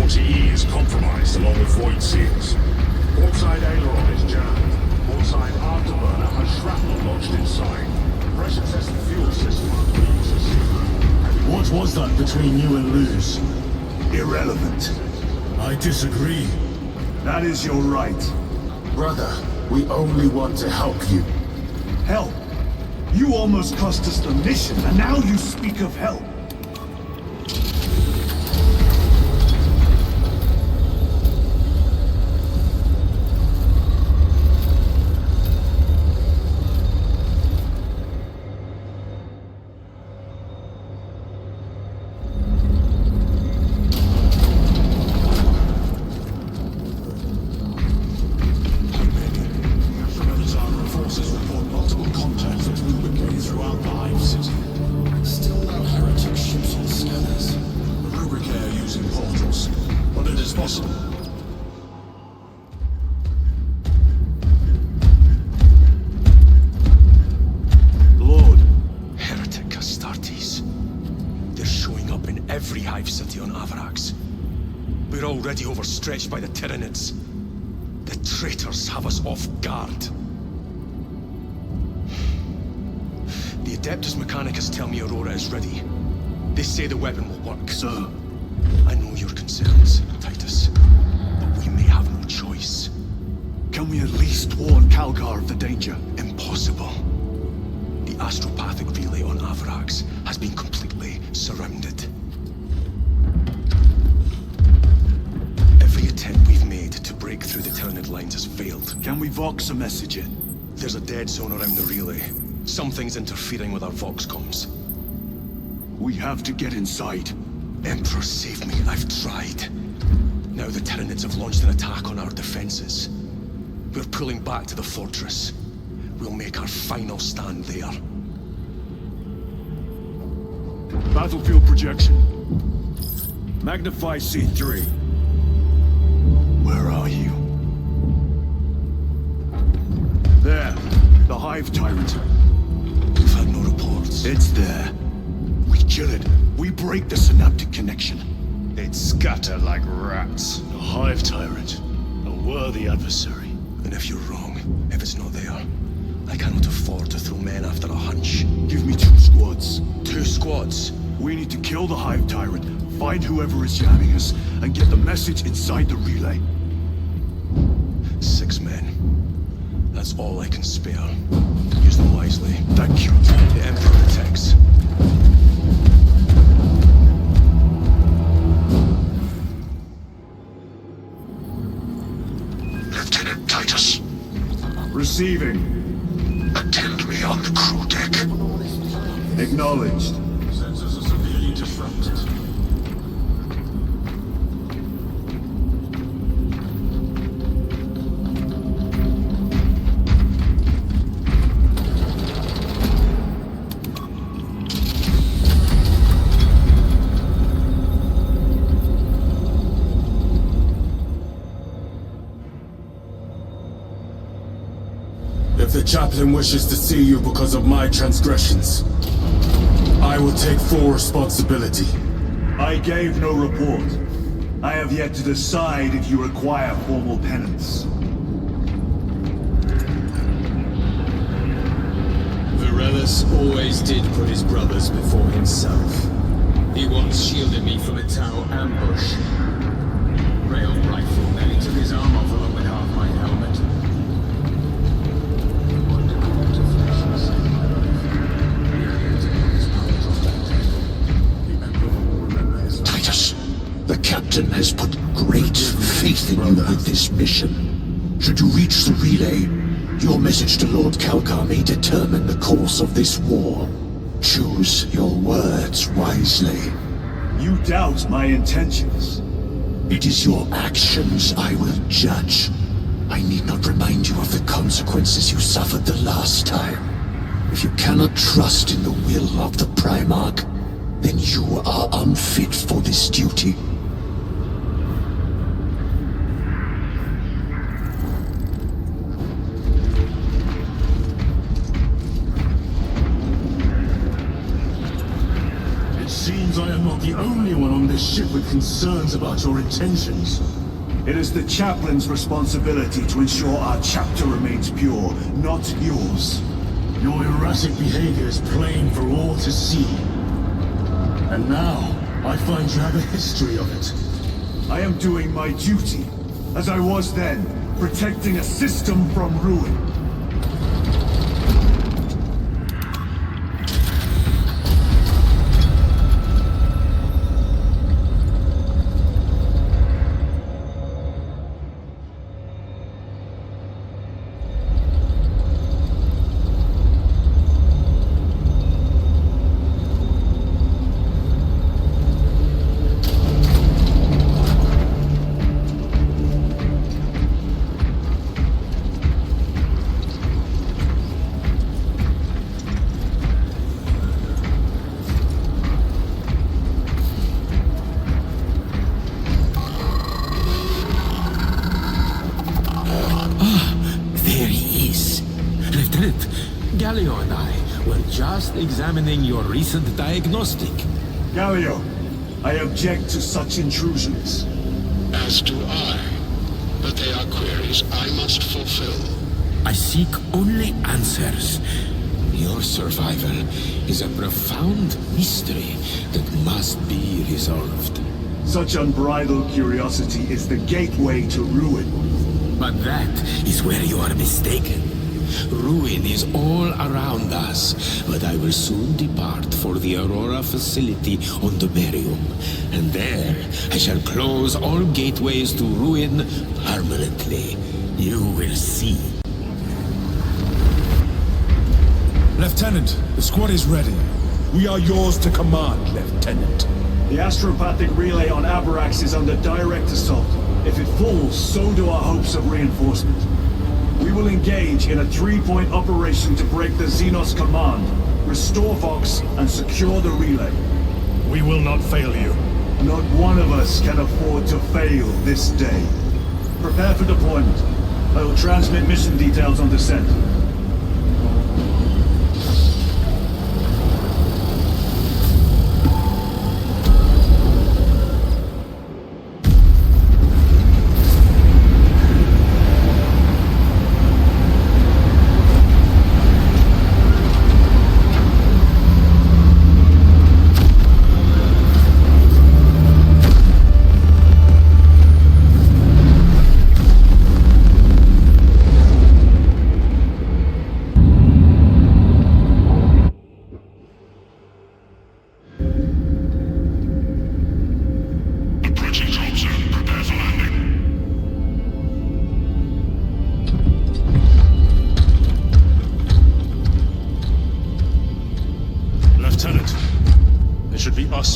40E is compromised along with void seals. Portside aileron is jammed. Portside afterburner has shrapnel lodged inside. Pressure test the fuel system under the user seat. What was that between you and Luz? Irrelevant. I disagree. That is your right. Brother, we only want to help you. Help? You almost cost us the mission, and now you speak of help. Every Hive city on Avarax. We're already overstretched by the Tyranids. The traitors have us off guard. The Adeptus Mechanicus tell me Aurora is ready. They say the weapon will work. Sir. I know your concerns, Titus, but we may have no choice. Can we at least warn Calgar of the danger? Impossible. The astropathic relay on Avarax has been completely surrounded. Every attempt we've made to break through the Tyranid lines has failed. Can we Vox a message in? There's a dead zone around the relay. Something's interfering with our Vox comms. We have to get inside. Emperor, save me. I've tried. Now the Tyranids have launched an attack on our defenses. We're pulling back to the fortress. We'll make our final stand there. Battlefield projection. Magnify C3. Where are you? There. The Hive Tyrant. We've had no reports. It's there. We kill it. We break the synaptic connection. They'd scatter like rats. The Hive Tyrant. A worthy adversary. And if you're wrong, if it's not there, I cannot afford to throw men after a hunch. Give me 2 squads. 2 squads? We need to kill the Hive Tyrant, find whoever is jamming us, and get the message inside the relay. 6 men. That's all I can spare. Use them wisely. Thank you. The Emperor protects. Lieutenant Titus. Receiving. Attend me on the crew deck. Acknowledged. Sensors are severely disrupted. If the chaplain wishes to see you because of my transgressions, I will take full responsibility. I gave no report. I have yet to decide if you require formal penance. Varellus always did put his brothers before himself. He once shielded me from a Tau ambush. Rail rifle nearly took his arm off along with half my helmet. Titus, the captain has put great faith in you with this mission. Should you reach the relay, your message to Lord Calcar may determine the course of this war. Choose your words wisely. You doubt my intentions. It is your actions I will judge. I need not remind you of the consequences you suffered the last time. If you cannot trust in the will of the Primarch, then you are unfit for this duty. It seems I am not the only one on this the ship with concerns about your intentions. It is the chaplain's responsibility to ensure our chapter remains pure, not yours. Your erratic behavior is plain for all to see. And now, I find you have a history of it. I am doing my duty, as I was then, protecting a system from ruin. Galio and I were just examining your recent diagnostic. Galio, I object to such intrusions. As do I. But they are queries I must fulfill. I seek only answers. Your survival is a profound mystery that must be resolved. Such unbridled curiosity is the gateway to ruin. But that is where you are mistaken. Ruin is all around us, but I will soon depart for the Aurora facility on the Barium, and there I shall close all gateways to ruin permanently. You will see. Lieutenant, the squad is ready. We are yours to command, Lieutenant. The astropathic relay on Abarax is under direct assault. If it falls, so do our hopes of reinforcement. We will engage in a 3-point operation to break the Xenos command, restore Vox, and secure the relay. We will not fail you. Not one of us can afford to fail this day. Prepare for deployment. I will transmit mission details on descent.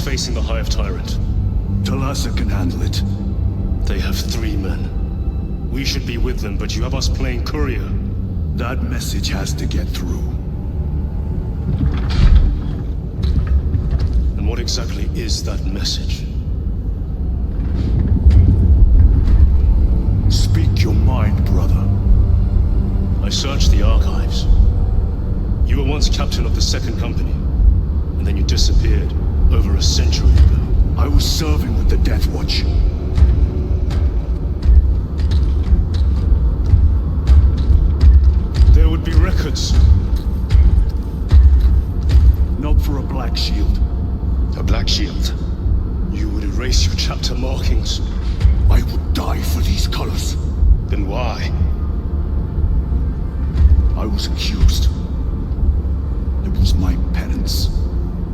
Facing the Hive Tyrant. Talassa can handle it. They have 3 men. We should be with them, but you have us playing courier. That message has to get through. And what exactly is that message? Speak your mind, brother. I searched the archives. You were once captain of the 2nd Company, and then you disappeared. Over a century ago. I was serving with the Death Watch. There would be records. Not for a Black Shield. A Black Shield? You would erase your chapter markings. I would die for these colors. Then why? I was accused. It was my penance.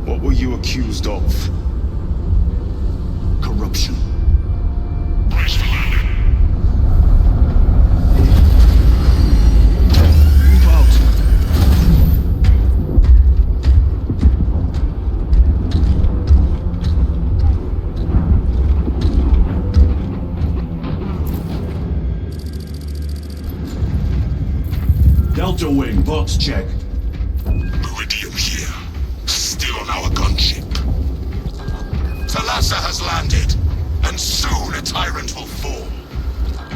What were you accused of? Corruption. Brace for landing. Move out. Delta Wing, box check. Meridian here. Still on our gunship. Talassa has landed, and soon a tyrant will form.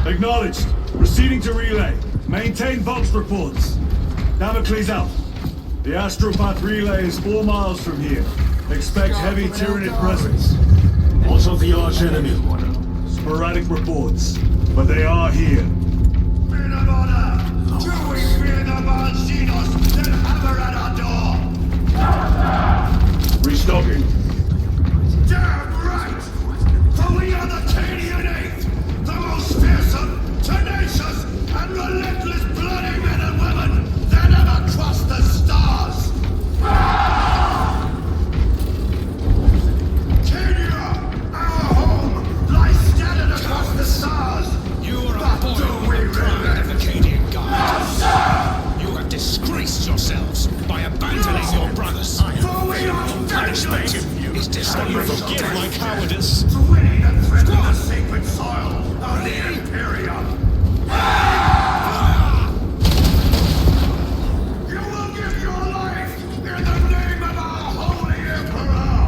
Acknowledged. Proceeding to relay. Maintain Vox reports. Damocles out. The Astropath relay is 4 miles from here. Expect heavy Tyranid presence. What of the arch-enemy? Sporadic reports, but they are here. Men of honor! Do we fear the Xenos that hammer at our door? Restocking. Damn right! For we are the Cadian Eighth, the most fearsome, tenacious, and relentless bloody men and women that ever crossed the stars! Cadia, our home, lies scattered across the stars! You are a boy who pride of the Cadian Guard. You have disgraced yourselves by abandoning your brothers. For we are Punishment is dishonored. Forgive my cowardice. winning the threat of the sacred soil of the Imperium! You will give your life in the name of our holy Emperor!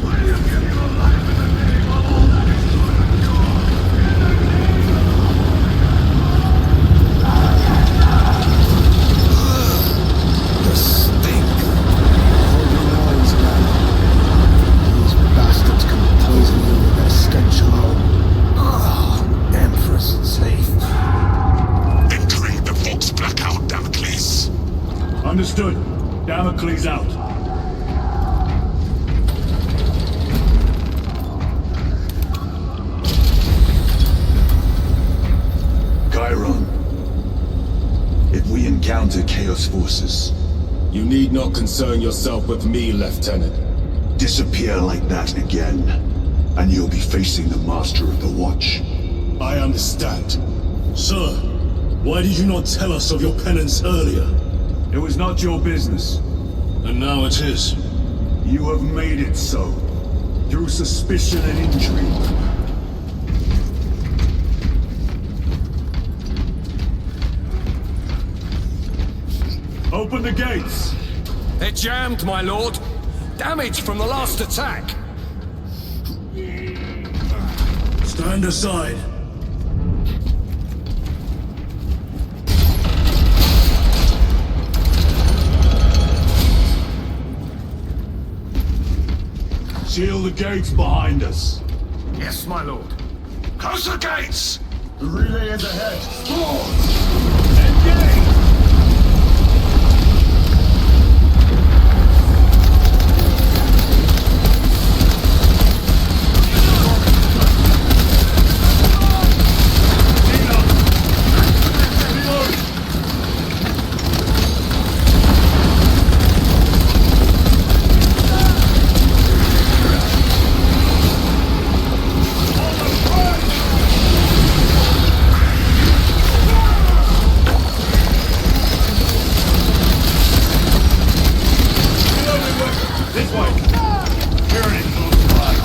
Will you give your life in the name of all that is good and pure? In the name The stink. Holy noise now. These bastards can poison you with their stench alone. Empress safe. Entering the Vox blackout, Damocles. Understood. Damocles out. Chiron, if we encounter Chaos forces, You need not concern yourself with me, Lieutenant. disappear like that again, and you'll be facing the Master of the Watch. I understand. Sir, why did you not tell us of your penance earlier? It was not your business. And now it is. You have made it so. Through suspicion and intrigue. Open the gates! They're jammed, my lord. Damage from the last attack. Stand aside. Seal the gates behind us. Yes, my lord. Close the gates! The relay is ahead. Engage! This way! Tyranids on the fire.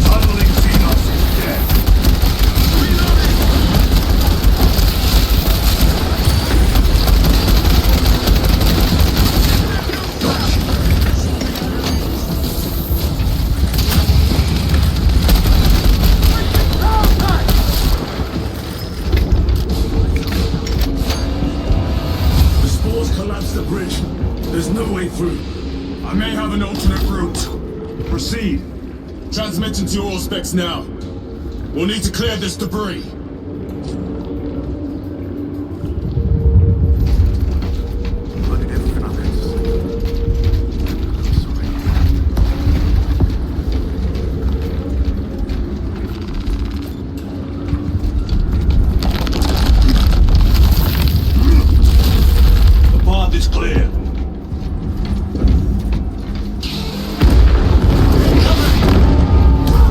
Tunneling Xenos is dead. The spores collapsed the bridge. There's no way through. I may have an alternate route. Proceed. Transmitting to your specs now. We'll need to clear this debris. The path is clear.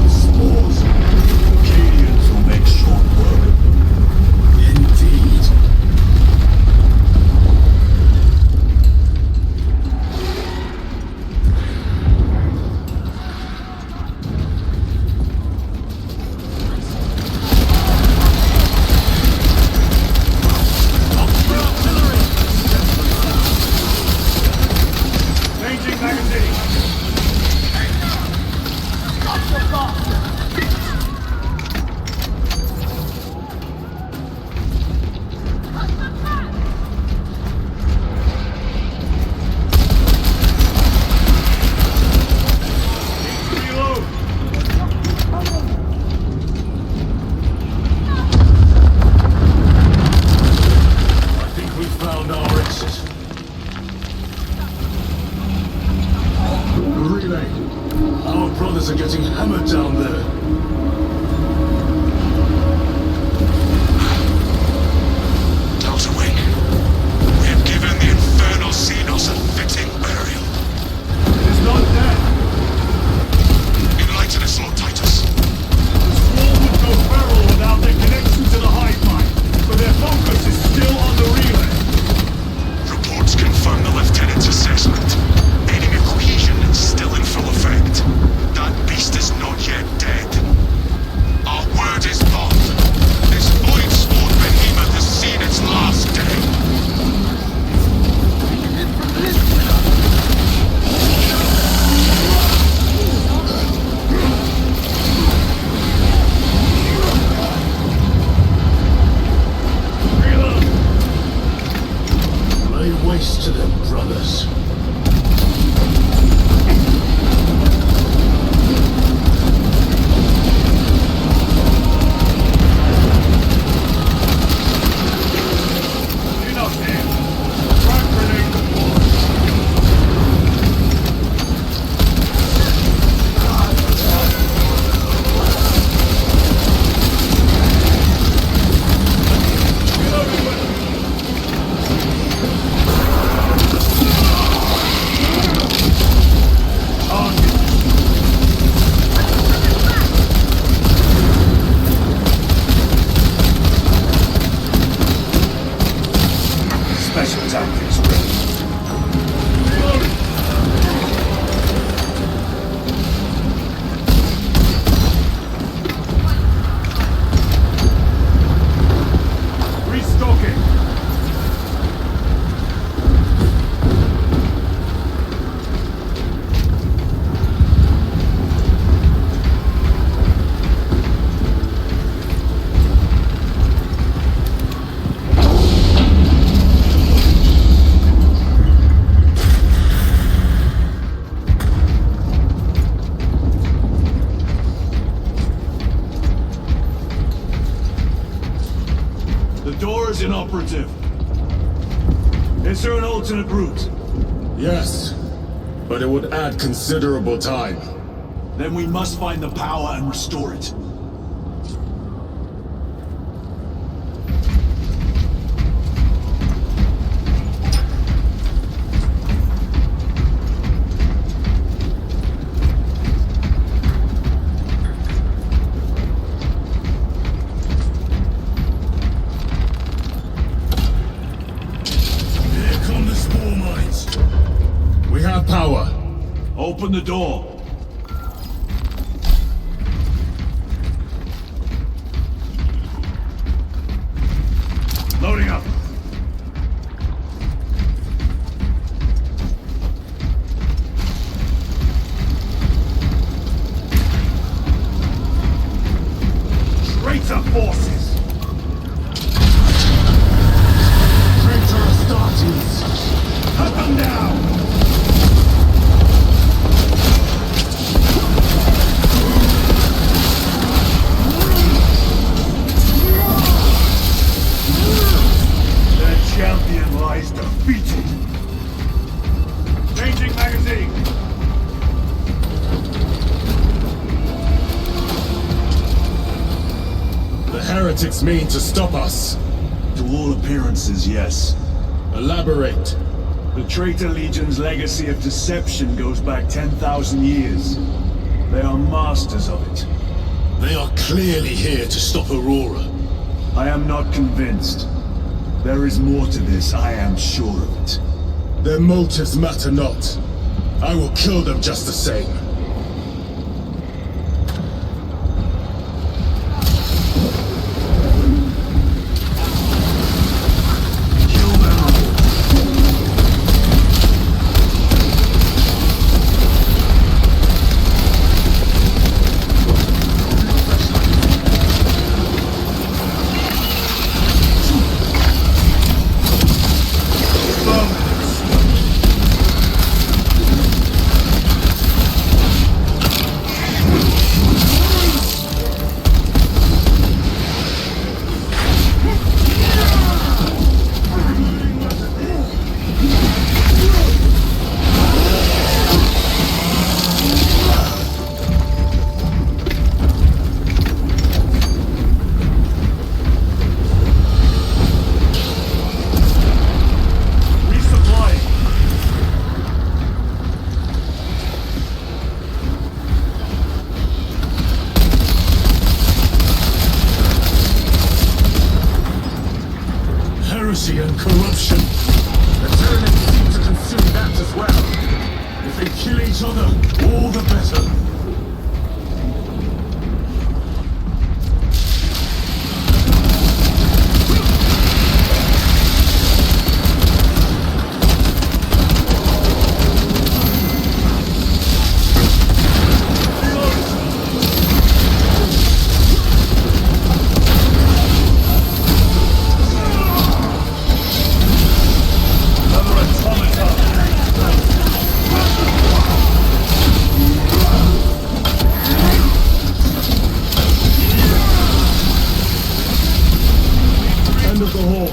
Spores. Cadians will make short work door is inoperative. Is there an alternate route? Yes, but it would add considerable time. Then we must find the power and restore it. Here come the spore mines. We have power. Open the door. Loading up. Traitor forces! Traitor Astartes! Cut them down! Their champion lies defeated. Changing magazine. The heretics mean to stop us. To all appearances, yes. Elaborate. The Traitor Legion's legacy of deception goes back 10,000 years. They are masters of it. They are clearly here to stop Aurora. I am not convinced. There is more to this, I am sure of it. Their motives matter not. I will kill them just the same. Heresy and corruption. The Tyranids seem to consume that as well. If they kill each other, all the better. End of the hall.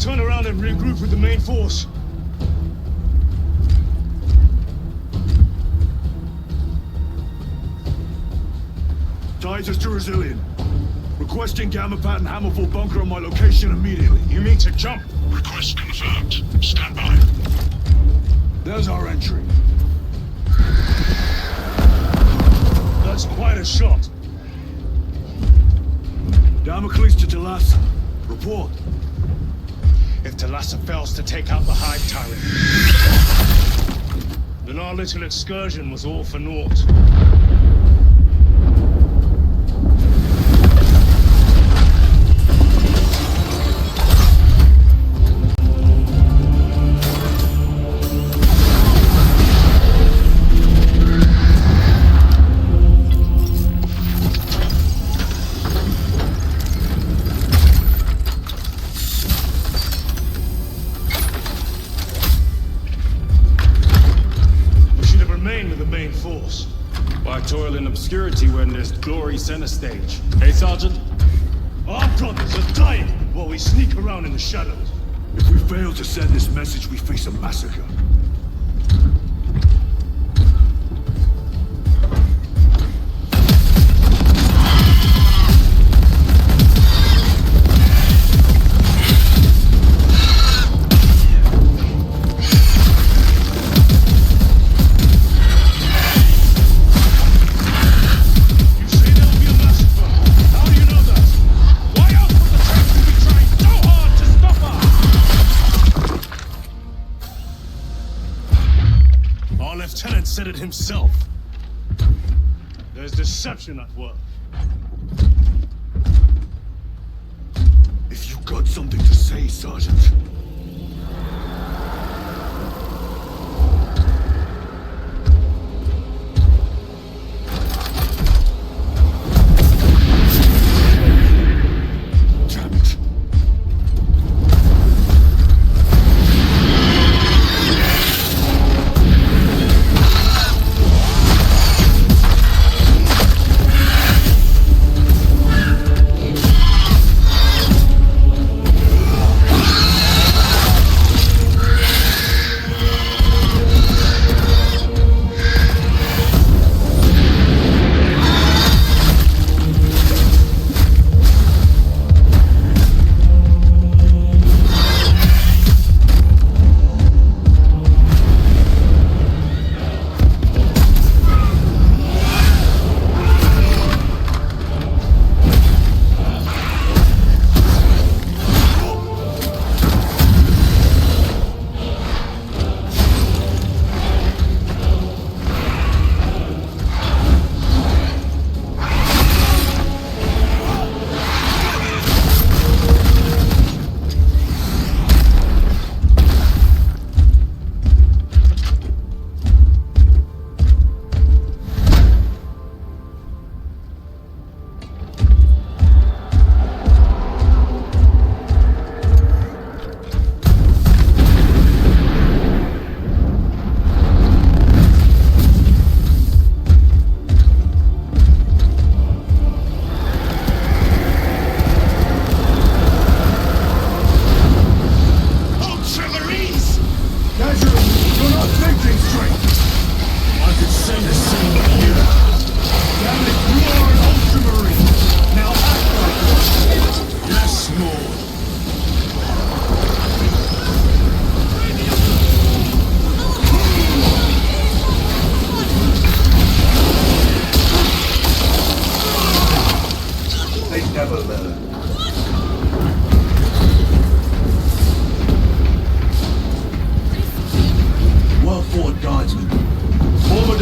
Turn around and regroup with the main force. Titus to Resilient. Requesting Gamma Pat and Hammerfall bunker on my location immediately. You mean to jump? Request confirmed. Stand by. There's our entry. That's quite a shot. Damocles to Talassa. Report. If Talassa fails to take out the Hive Tyrant, then our little excursion was all for naught. obscurity when there's glory center stage. Hey, Sergeant? Our brothers are dying while we sneak around in the shadows. If we fail to send this message, we face a massacre. Said it himself. There's deception at work. If you got something to say, Sergeant. Damn it.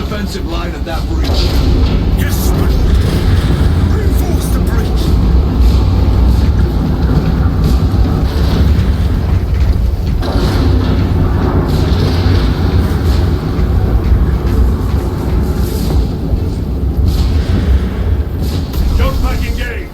defensive line at that breach. Yes, but reinforce the breach. Jump pack engaged.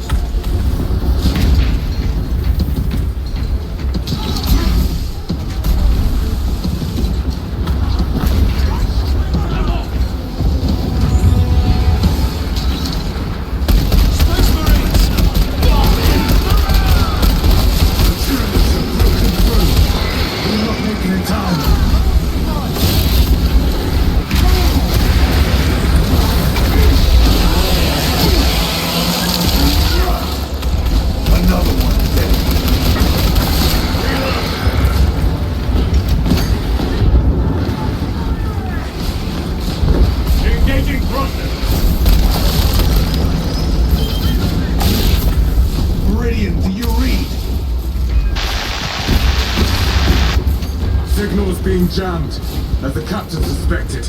Signal's being jammed, as the captain suspected.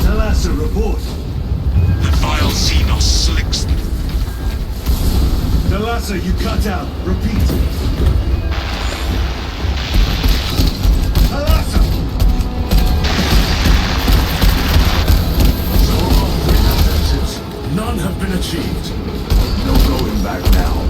Talassa, report. The vile Xenos slicks. Talassa, you cut out. Repeat. Talassa! None have been achieved. No going back now.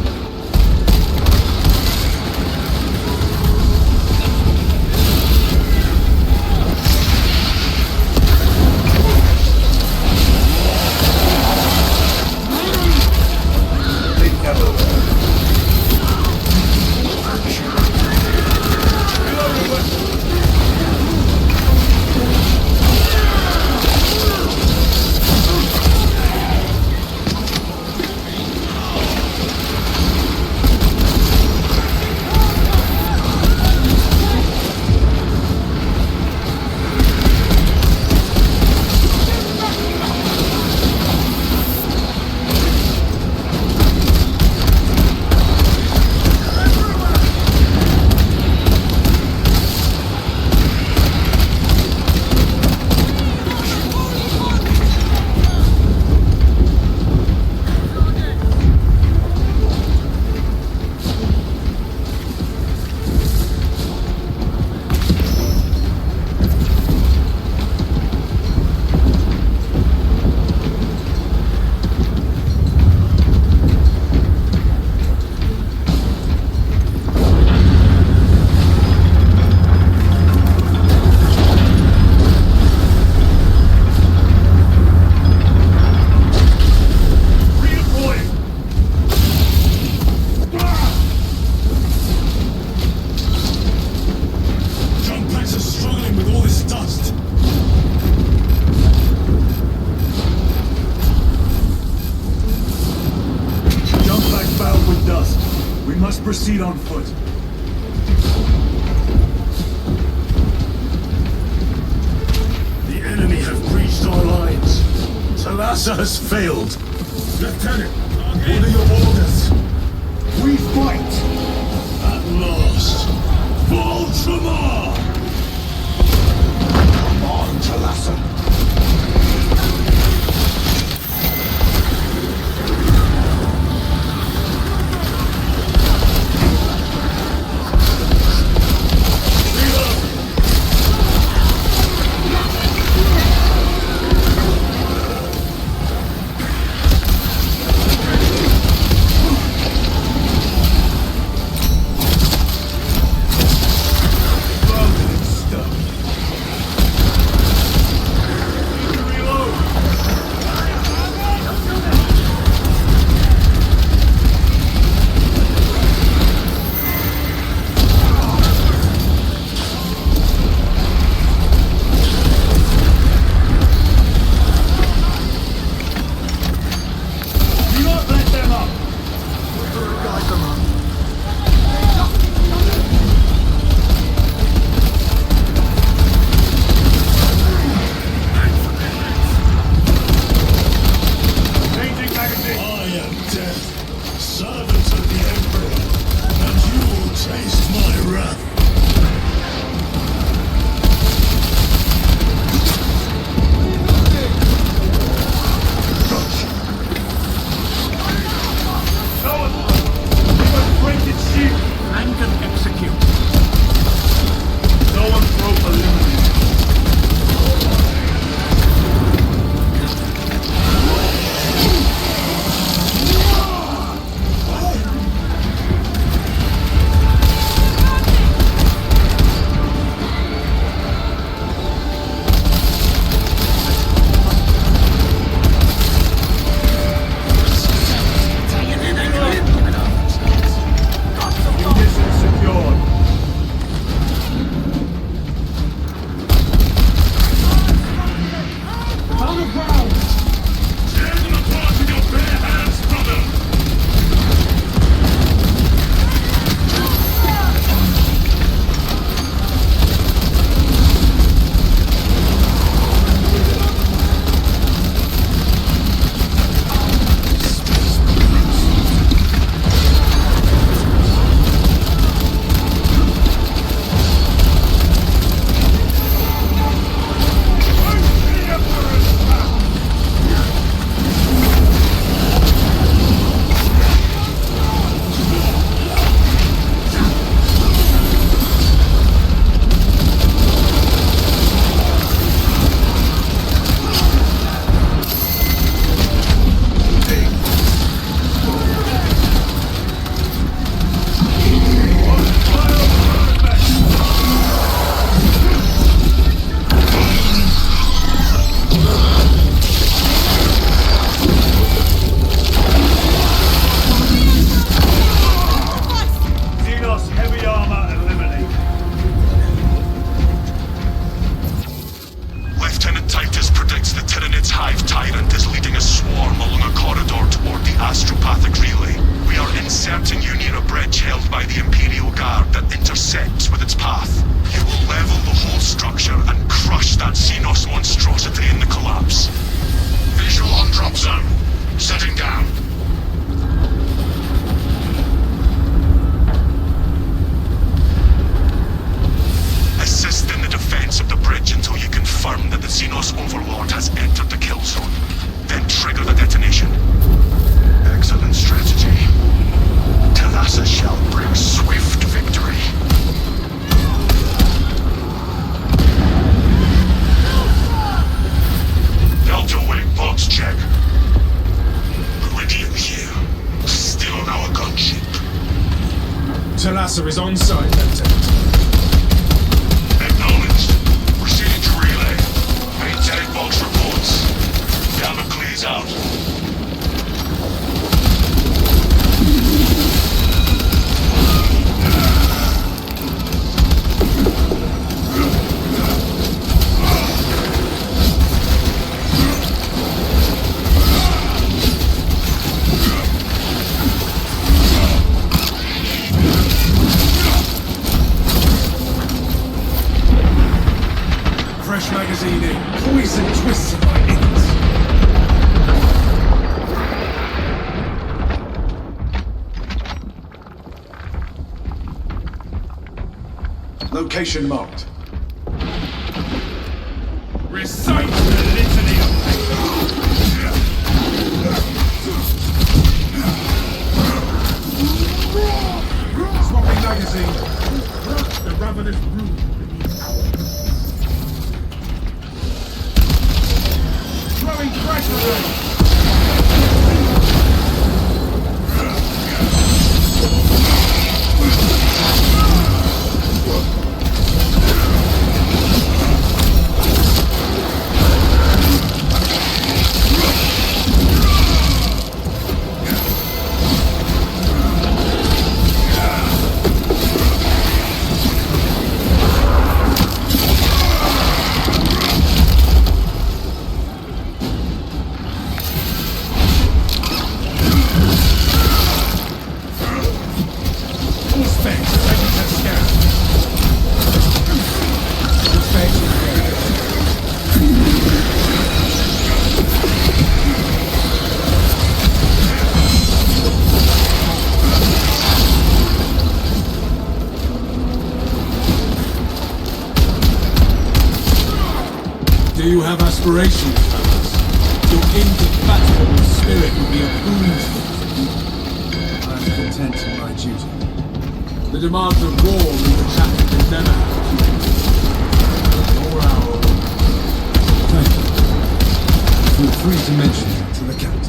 proceed on foot. The enemy have breached our lines. Talassa has failed. Lieutenant, what are your orders? We fight! At last! Baltimore! On, Talassa. Tyranids' Hive Tyrant is leading a swarm along a corridor toward the astropathic relay. We are inserting you near a bridge held by the Imperial Guard that intersects with its path. You will level the whole structure and crush that Xenos monstrosity in the collapse. Visual on drop zone. Setting down. Assist in the defense of the bridge until you confirm that the Xenos Overlord has entered the kill zone. Then trigger the detonation. Excellent strategy. Talassa shall bring swift victory. Delta Wing box check. Meridian here. Still on our gunship. Talassa is on site, Lieutenant. Acknowledged. Proceeding to relay. Maintain box reports. Gamma clears out. magazine in. Poison twisting my ends. Location marked. Recite the litany of swapping magazine. The ravenous brood beneath our throwing frag grenade. Do you have aspirations, fellas? Your indefatigable spirit would be a boon to me. I'm content in my duty. The demands of war in the chapter can never have nor our own. Thank you. Feel free to mention it to the captain.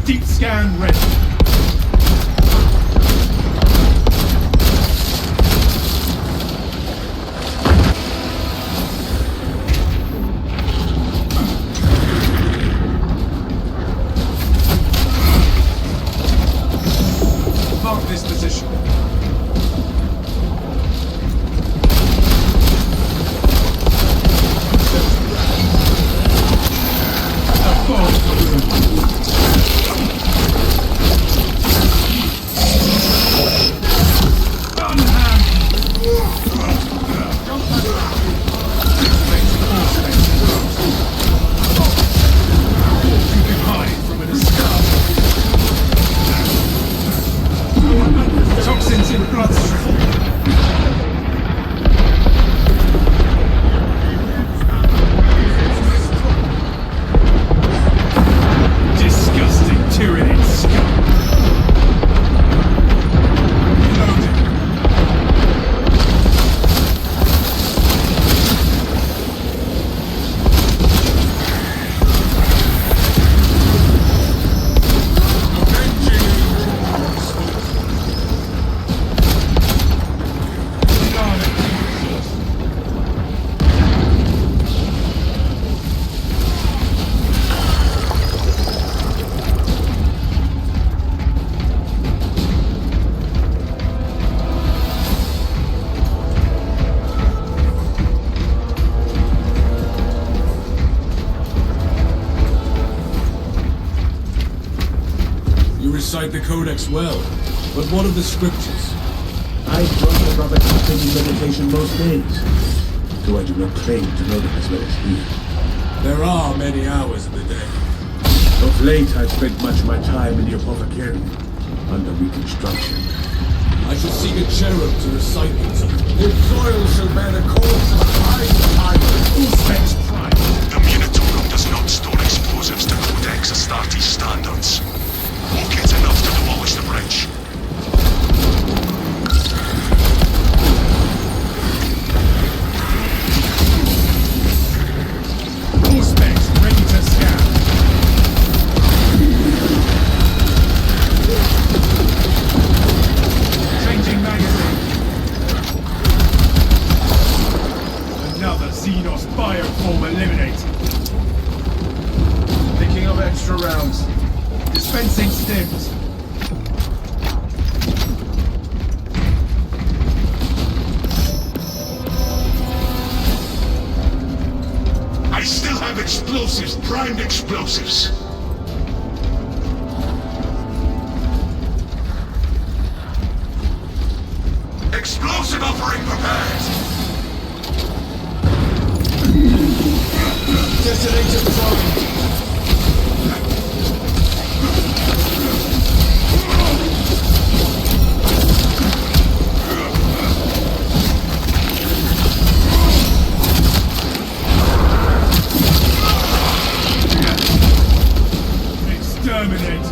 Deep scan ready. Mark this position. A foe. recite the Codex well, but what of the scriptures? I join the brother captain in meditation most days, though I do not claim to know them as well as he. There are many hours in the day. Of late, I've spent much of my time in the apothecary, under reconstruction. I shall seek a cherub to recite them to me. His soil shall bear the corpse of a Hive Tyrant. Uzbek's pride. The Munitorum does not store explosives to Codex Astartes standards. Won't get enough to demolish the bridge. Uzbek's ready to scan. Changing magazine. Another Xenos bioform eliminated. Picking up extra rounds. Dispensing stims. I still have explosives, primed explosives. Explosive offering prepared. Detonator primed. Exterminate.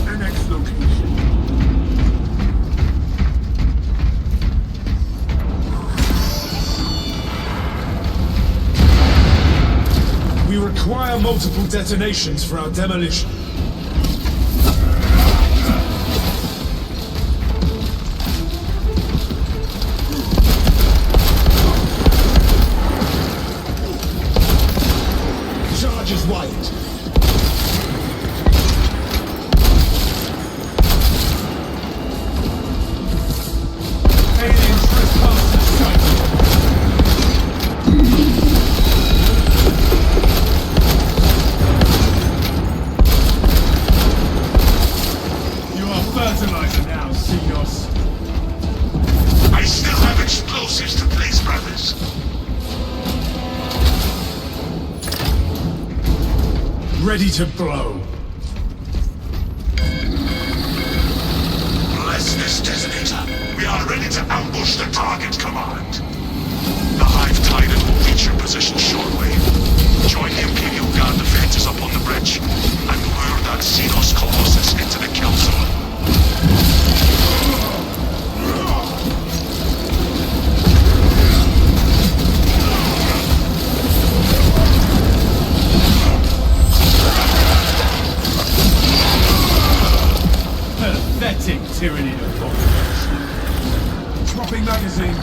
The next location. We require multiple detonations for our demolition. Charge is wired. Alien trespass sighted. You are fertilizer now, Xenos. I still have explosives to place, brothers. Ready to blow. Bless this detonator. We are ready to ambush the target command. The Hive Tyrant will reach your position shortly. Join the Imperial Guard defenses up on the bridge and lure that Xenos Colossus into the kill zone. Pathetic Tyranid of population. Dropping magazine.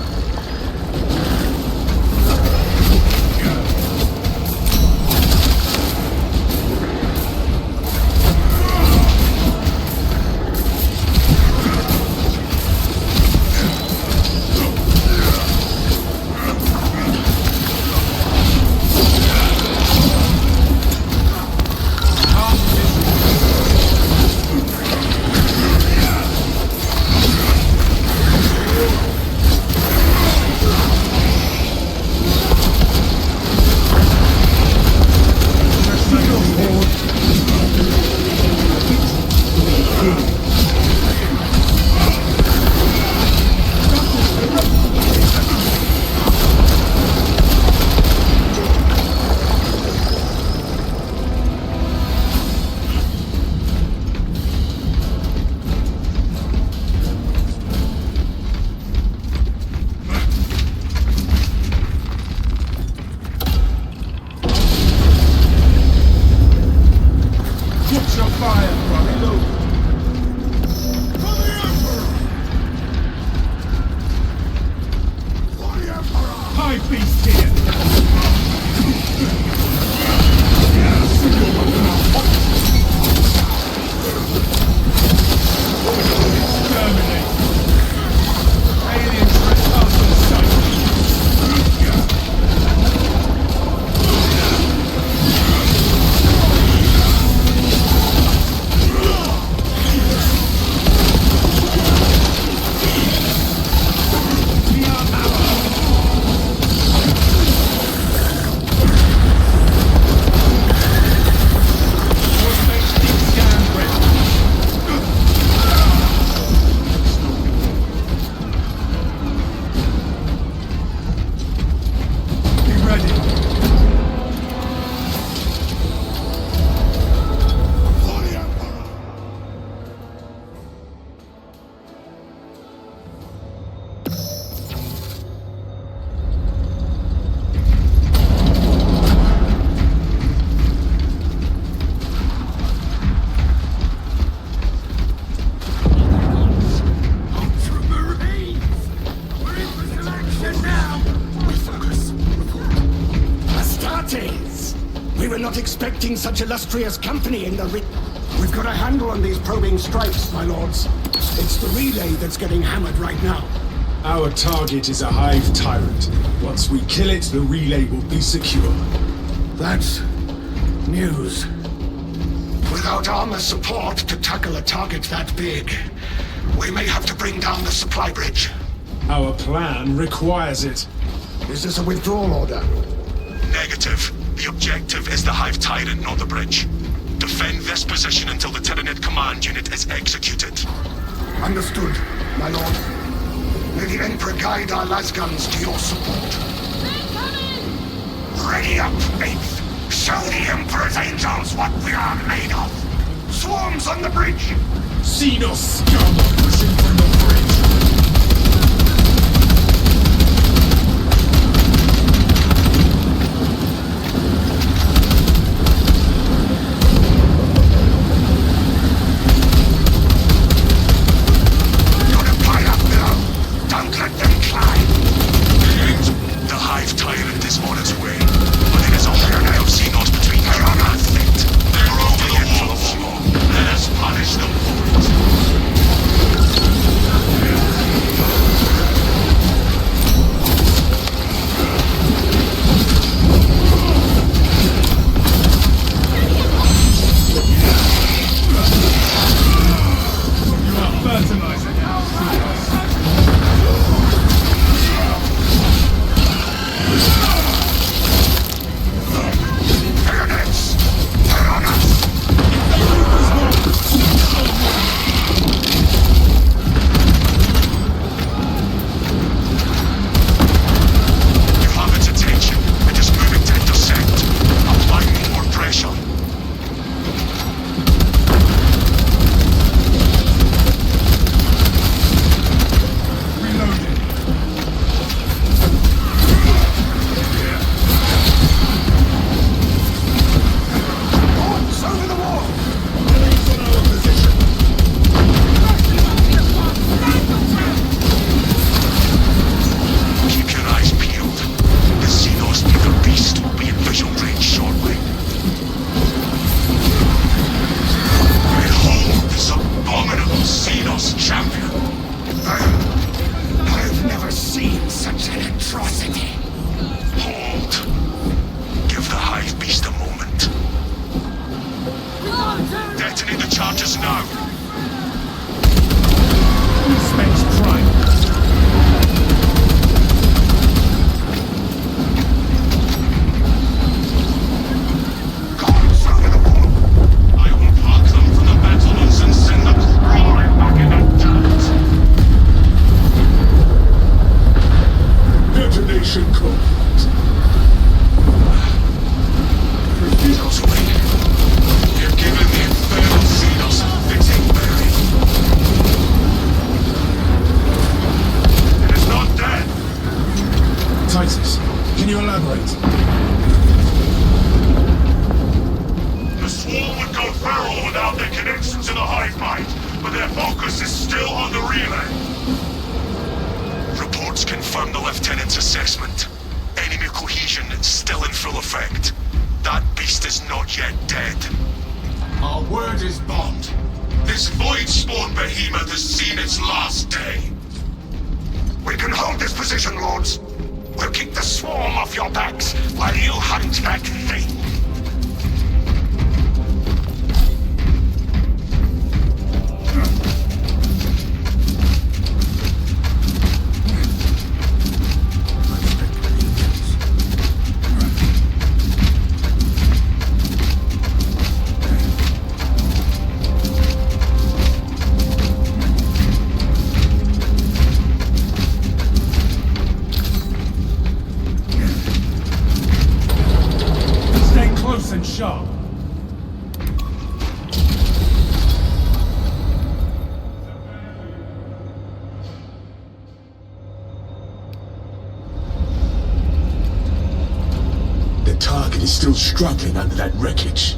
were not expecting such illustrious company in the We've got a handle on these probing strikes, my lords. It's the relay that's getting hammered right now. Our target is a Hive Tyrant. Once we kill it, the relay will be secure. That's news. Without armor support to tackle a target that big, we may have to bring down the supply bridge. Our plan requires it. Is this a withdrawal order? Negative. The objective is the Hive Tyrant, not the bridge. Defend this position until the Tyranid command unit is executed. Understood, my lord. May the Emperor guide our lasguns to your support. Ready up, 8th. Show the Emperor's angels what we are made of. Swarms on the bridge. Xenos scum pushing from the bridge. Can you elaborate? The swarm would go feral without their connection to the hive mind, but their focus is still on the relay. Reports confirm the Lieutenant's assessment. Enemy cohesion is still in full effect. That beast is not yet dead. Our word is bond. This void spawn behemoth has seen its last day. We can hold this position, lords. We'll keep the swarm off your backs while you hunt that thing. And sharp. The target is still struggling under that wreckage.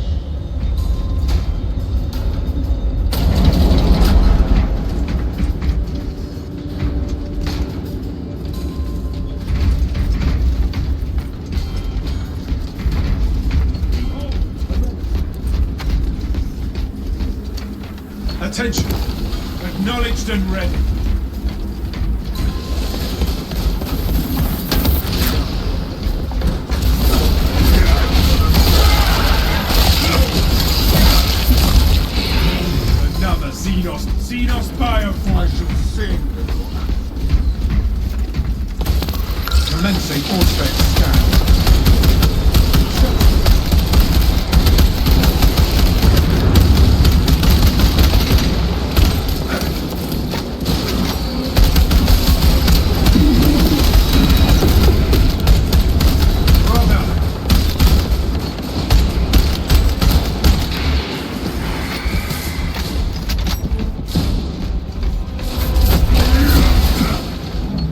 Attention! Acknowledged and ready. Another Xenos bioform. I shall sing. Commencing Auspex scan.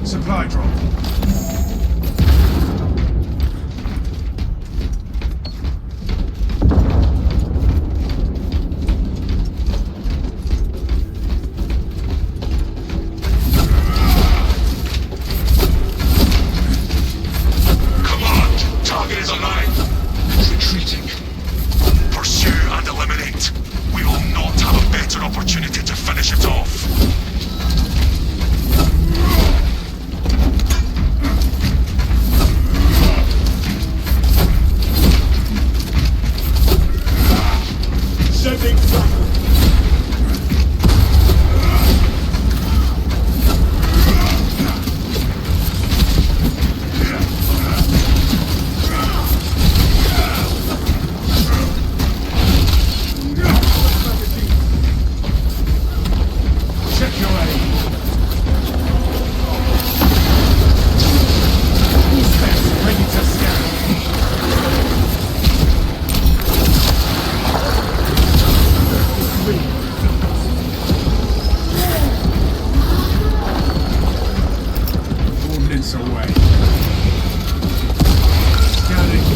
Supply drop. Command, target is alive. Retreating. Pursue and eliminate. We will not have a better opportunity to finish it off. Sending fragment. Check your aim. Auspex ready to scan. Ordnance away. Scanning.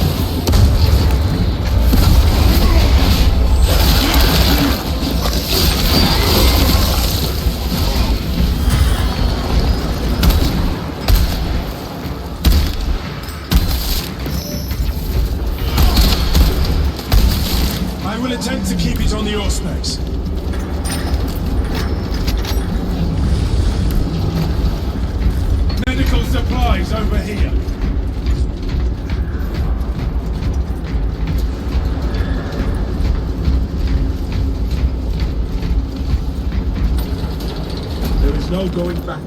I will attempt to keep it on the Auspex. Medical supplies over here. There is no going back.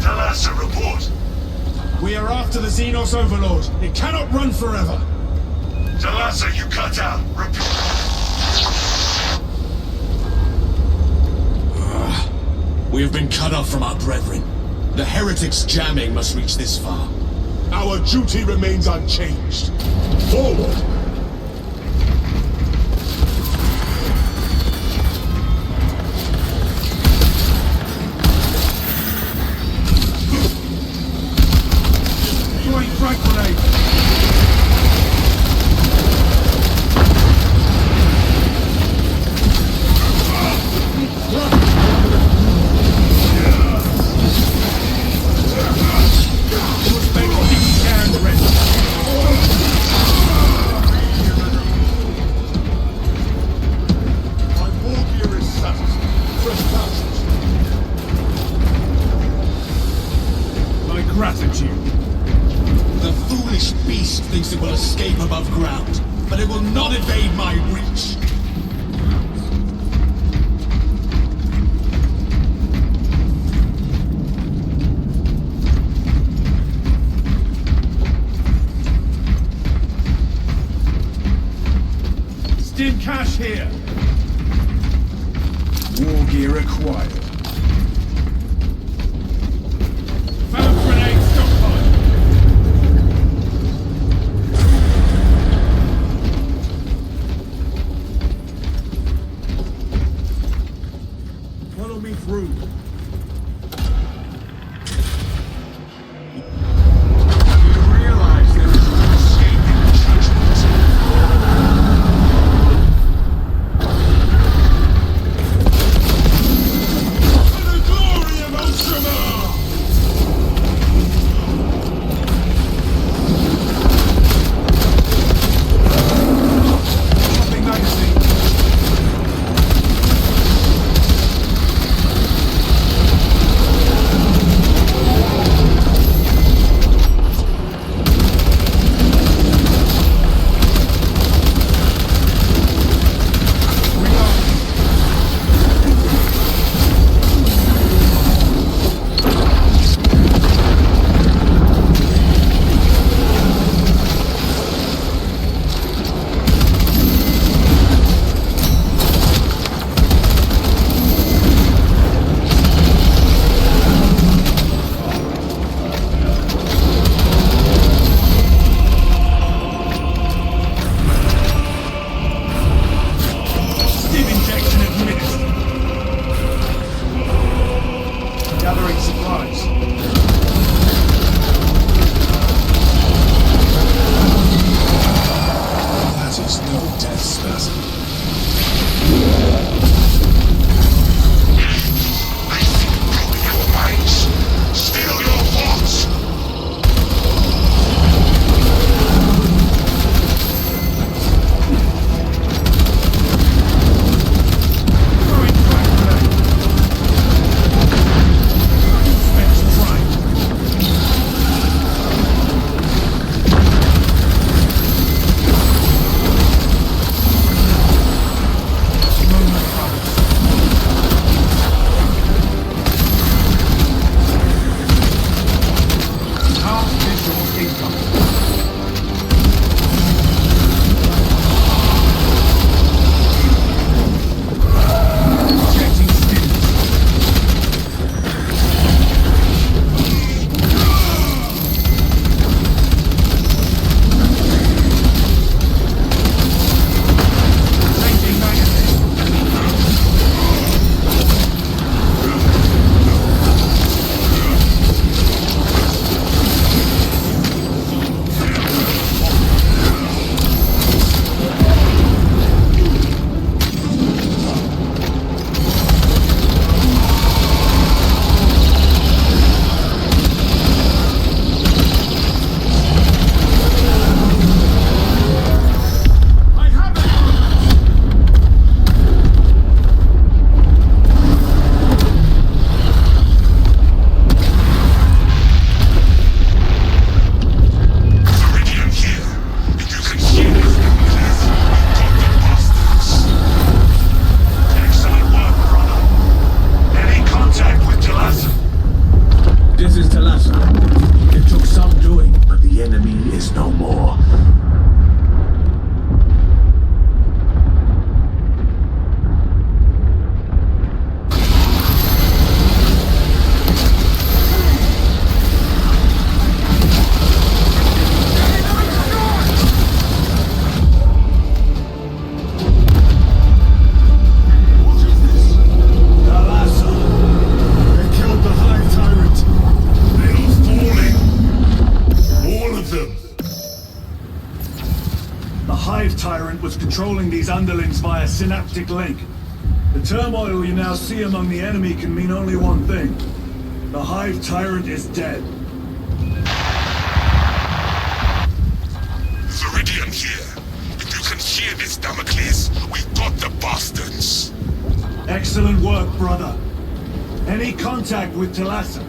Thalassa, report. We are after the Xenos Overlord. It cannot run forever. Thalassa, you cut out. Repeat. We have been cut off from our brethren. The heretics' jamming must reach this far. Our duty remains unchanged. Forward! Throwing frag grenade. My war gear is satisfied. Trespassers. My gratitude. The foolish beast thinks it will escape above ground, but it will not evade my reach. Stim cash here. War gear acquired. Found grenade stockpile. Follow me through. You realize there is no escaping judgment. source incoming. Ejecting stimulus. Changing magazine. Viridian here. If you can hear this, please. Got the bastards. Excellent work, brother. Any contact with Talassa? This is Talassa. It took some doing, but the enemy is no more. Talassa! They killed the Hive Tyrant. They are falling. All of them. The Hive Tyrant was controlling these underlings via synaptic link. The turmoil you now see among the enemy can mean only one thing. The Hive Tyrant is dead. Viridian here. If you can hear this, Damocles, we've got the bastards. Excellent work, brother. Any contact with Talassa?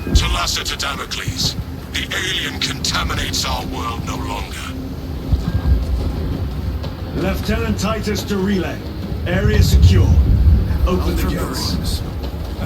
Talassa to Damocles. The alien contaminates our world no longer. Lieutenant Titus to relay. Area secure. Open the gates.